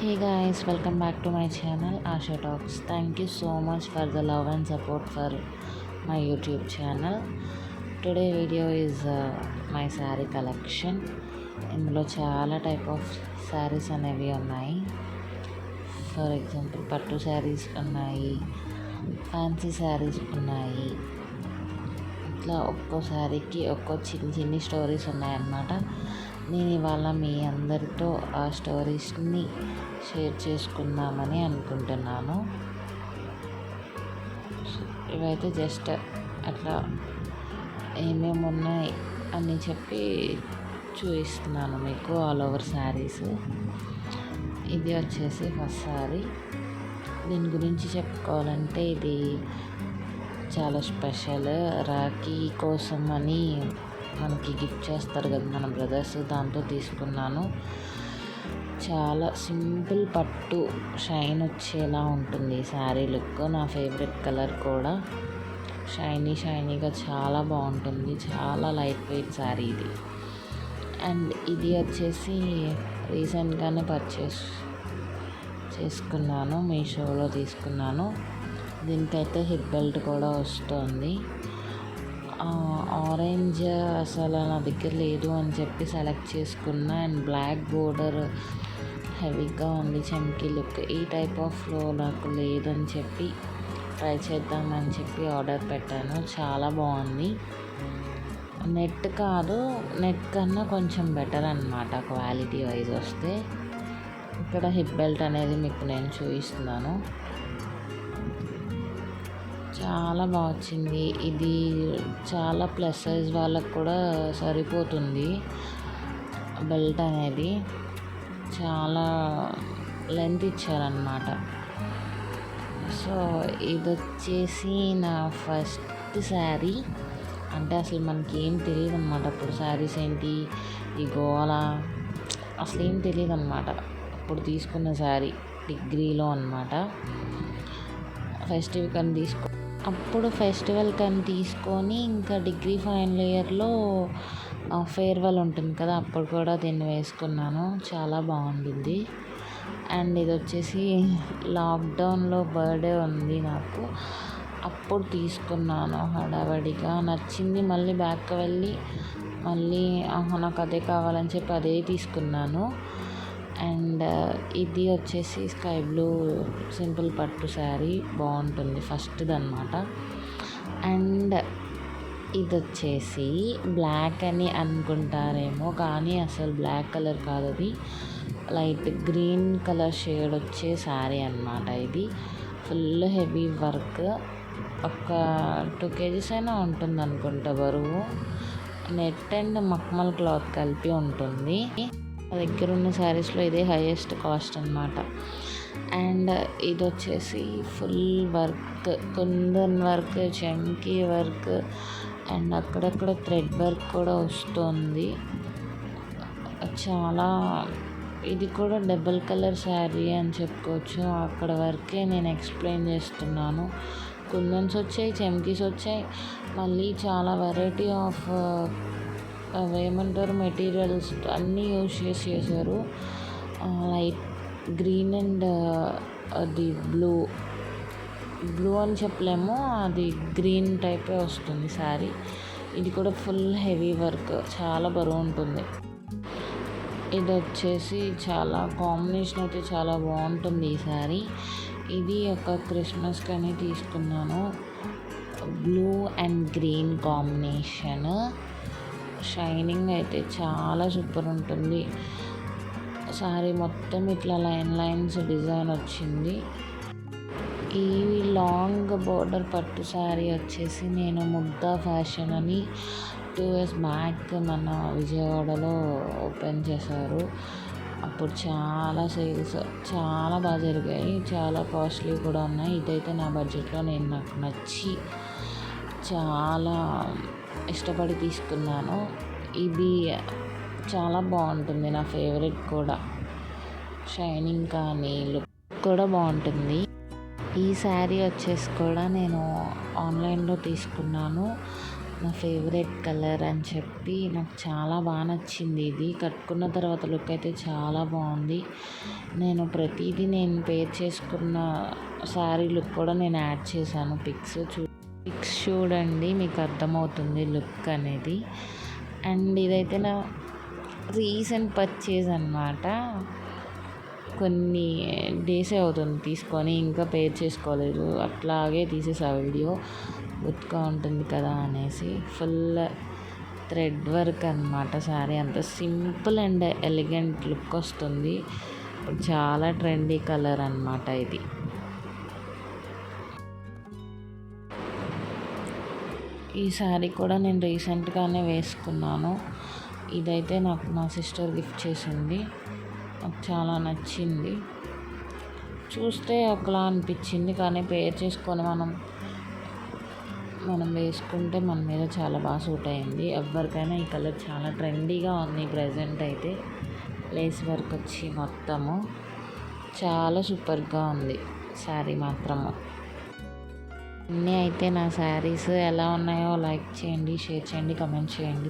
Hey guys, welcome back to my channel Asha Talks. Thank you so much for the love and support for my YouTube channel. Today video is my saree collection. ఇందులో చాలా type of saris అనేవి ఉన్నాయి. For example పట్టు శారీస్ ఉన్నాయి, fancy saris ఉన్నాయి. ఇట్లా ఒక్కో శారీకి ఒక్కో చిన్ని స్టోరీస్ ఉన్నాయన్నమాట. నేను ఇవాళ మీ అందరితో ఆ స్టోరీస్ని షేర్ చేసుకుందామని అనుకుంటున్నాను. ఇవైతే జస్ట్ అట్లా ఏమేమి ఉన్నాయి అని చెప్పి చూపిస్తున్నాను మీకు ఆల్ ఓవర్ శారీస్. ఇది వచ్చేసి ఫస్ట్ శారీ. దీని గురించి చెప్పుకోవాలంటే ఇది చాలా స్పెషల్. రాఖీ కోసం అని మనకి గిఫ్ట్ చేస్తారు కదా మన బ్రదర్స్, దాంతో తీసుకున్నాను. చాలా సింపుల్ పట్టు షైన్ వచ్చేలా ఉంటుంది ఈ శారీ లుక్. నా ఫేవరెట్ కలర్ కూడా. షైనీగా చాలా బాగుంటుంది. చాలా లైట్ వెయిట్ శారీ ఇది. అండ్ ఇది వచ్చేసి రీసెంట్గానే పర్చేస్ చేసుకున్నాను, మీషోలో తీసుకున్నాను. దీనికైతే హిప్ బెల్ట్ కూడా వస్తుంది. ఆరెంజ్ అసలు నా దగ్గర లేదు అని చెప్పి సెలెక్ట్ చేసుకున్నా. అండ్ బ్లాక్ బోర్డర్ హెవీగా ఉంది, చమ్కీ లుక్. ఈ టైప్ ఆఫ్లో నాకు లేదని చెప్పి ట్రై చేద్దామని చెప్పి ఆర్డర్ పెట్టాను. చాలా బాగుంది. నెట్ కాదు, నెట్ కన్నా కొంచెం బెటర్ అన్నమాట క్వాలిటీ వైజ్ వస్తే. ఇక్కడ హిప్ బెల్ట్ అనేది మీకు నేను చూపిస్తున్నాను. చాలా బాగా వచ్చింది. ఇది చాలా ప్లస్ సైజ్ వాళ్ళకు కూడా సరిపోతుంది బెల్ట్ అనేది. చాలా లెంత్ ఇచ్చారన్నమాట. సో ఇది వచ్చేసి నా ఫస్ట్ శారీ. అంటే అసలు మనకి ఏం తెలియదు అన్నమాట అప్పుడు శారీస్ ఏంటి, ఈ గోవాలా అసలు ఏం తెలియదు అన్నమాట. అప్పుడు తీసుకున్న శారీ డిగ్రీలో అన్నమాట. అప్పుడు ఫెస్టివల్ కని తీసుకొని ఇంకా డిగ్రీ ఫైనల్ ఇయర్లో ఫేర్వెల్ ఉంటుంది కదా, అప్పుడు కూడా దీన్ని వేసుకున్నాను. చాలా బాగుంటుంది. అండ్ ఇది వచ్చేసి లాక్డౌన్లో బర్త్డే ఉంది నాకు, అప్పుడు తీసుకున్నాను హడావడిగా. నచ్చింది, మళ్ళీ బ్యాక్ వెళ్ళి మళ్ళీ నాకు అదే కావాలని చెప్పి అదే తీసుకున్నాను. అండ్ ఇది వచ్చేసి స్కై బ్లూ సింపుల్ పట్టు శారీ, బాగుంటుంది, ఫస్ట్ది అన్నమాట. అండ్ ఇది వచ్చేసి బ్లాక్ అని అనుకుంటారేమో, కానీ అసలు బ్లాక్ కలర్ కాదు, అది లైట్ గ్రీన్ కలర్ షేడ్ వచ్చే శారీ అన్నమాట. ఇది ఫుల్ హెవీ వర్క్. ఒక 2 kgs అయినా ఉంటుంది అనుకుంటా బరువు. నెట్ అండ్ మక్మల్ క్లాత్ కలిపి ఉంటుంది. నా దగ్గర ఉన్న శారీస్లో ఇదే హైయెస్ట్ కాస్ట్ అన్నమాట. అండ్ ఇది వచ్చేసి ఫుల్ వర్క్, కుందన్ వర్క్, చమ్కీ వర్క్, అండ్ అక్కడక్కడ థ్రెడ్ వర్క్ కూడా వస్తుంది. చాలా ఇది కూడా డబుల్ కలర్ శారీ అని చెప్పుకోవచ్చు. అక్కడ వరకే నేను ఎక్స్ప్లెయిన్ చేస్తున్నాను. కుందన్స్ వచ్చాయి, చమ్కీస్ వచ్చాయి, మళ్ళీ చాలా వెరైటీ ఆఫ్ ఏమంటారు మెటీరియల్స్ అన్నీ యూజ్ చేశారు. లైట్ గ్రీన్ అండ్ అది బ్లూ అని చెప్పలేము, అది గ్రీన్ టైపే వస్తుంది శారీ. ఇది కూడా ఫుల్ హెవీ వర్క్, చాలా బరువు ఉంటుంది. ఇది వచ్చేసి చాలా కాంబినేషన్ అయితే చాలా బాగుంటుంది ఈ శారీ. ఇది ఒక క్రిస్మస్కి అని తీసుకున్నాను. Blue and green combination. Shining అయితే చాలా సూపర్ ఉంటుంది. శారీ మొత్తం ఇట్లా లైన్స్ డిజైన్ వచ్చింది. ఈ లాంగ్ బోర్డర్ పట్టు శారీ వచ్చేసి నేను ముగ్ధా ఫ్యాషన్ అని 2 years బ్యాక్ మన విజయవాడలో ఓపెన్ చేశారు. అప్పుడు చాలా సేల్స్ చాలా బాగా జరిగాయి, చాలా కాస్ట్లీ కూడా ఉన్నాయి. ఇదైతే నా బడ్జెట్లో నాకు నచ్చి చాలా ఇష్టపడి తీసుకున్నాను. ఇది చాలా బాగుంటుంది, నా ఫేవరెట్ కూడా. షైనింగ్ కానీ లుక్ కూడా బాగుంటుంది. ఈ శారీ వచ్చేసి కూడా నేను ఆన్లైన్లో తీసుకున్నాను. నా ఫేవరెట్ కలర్ అని చెప్పి నాకు చాలా బాగా నచ్చింది. ఇది కట్టుకున్న తర్వాత లుక్ అయితే చాలా బాగుంది. నేను ప్రతిదీ నేను పేర్ చేసుకున్న శారీ లుక్ కూడా నేను యాడ్ చేశాను. పిక్స్ చూడండి, మీకు అర్థమవుతుంది లుక్ అనేది. అండ్ ఇదైతే నా రీసెంట్ పర్చేజ్ అన్నమాట. కొన్ని డేసే అవుతుంది తీసుకొని, ఇంకా పేర్ చేసుకోలేదు. అట్లాగే తీసేసా వీడియో, గుర్తుగా ఉంటుంది కదా అనేసి. ఫుల్ థ్రెడ్ వర్క్ అన్నమాట. శారీ అంతా సింపుల్ అండ్ ఎలిగెంట్ లుక్ వస్తుంది. చాలా ట్రెండీ కలర్ అన్నమాట ఇది. ఈ శారీ కూడా నేను రీసెంట్గానే వేసుకున్నాను. ఇదైతే నాకు నా సిస్టర్ గిఫ్ట్ చేసింది. నాకు చాలా నచ్చింది. చూస్తే ఒకలా అనిపించింది, కానీ పేర్ చేసుకొని మనం వేసుకుంటే మన మీద చాలా బాగా సూట్ అయింది. ఎవరికైనా ఈ కలర్ చాలా ట్రెండీగా ఉంది ప్రజెంట్ అయితే. లేస్ వర్క్ వచ్చి మొత్తము చాలా సూపర్గా ఉంది శారీ మాత్రము. అన్నీ అయితే నా శారీస్ ఎలా ఉన్నాయో లైక్ చేయండి, షేర్ చేయండి, కమెంట్ చేయండి.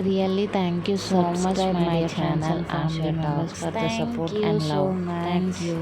Really, thank you so much my channel and your for the support and love. Thank you.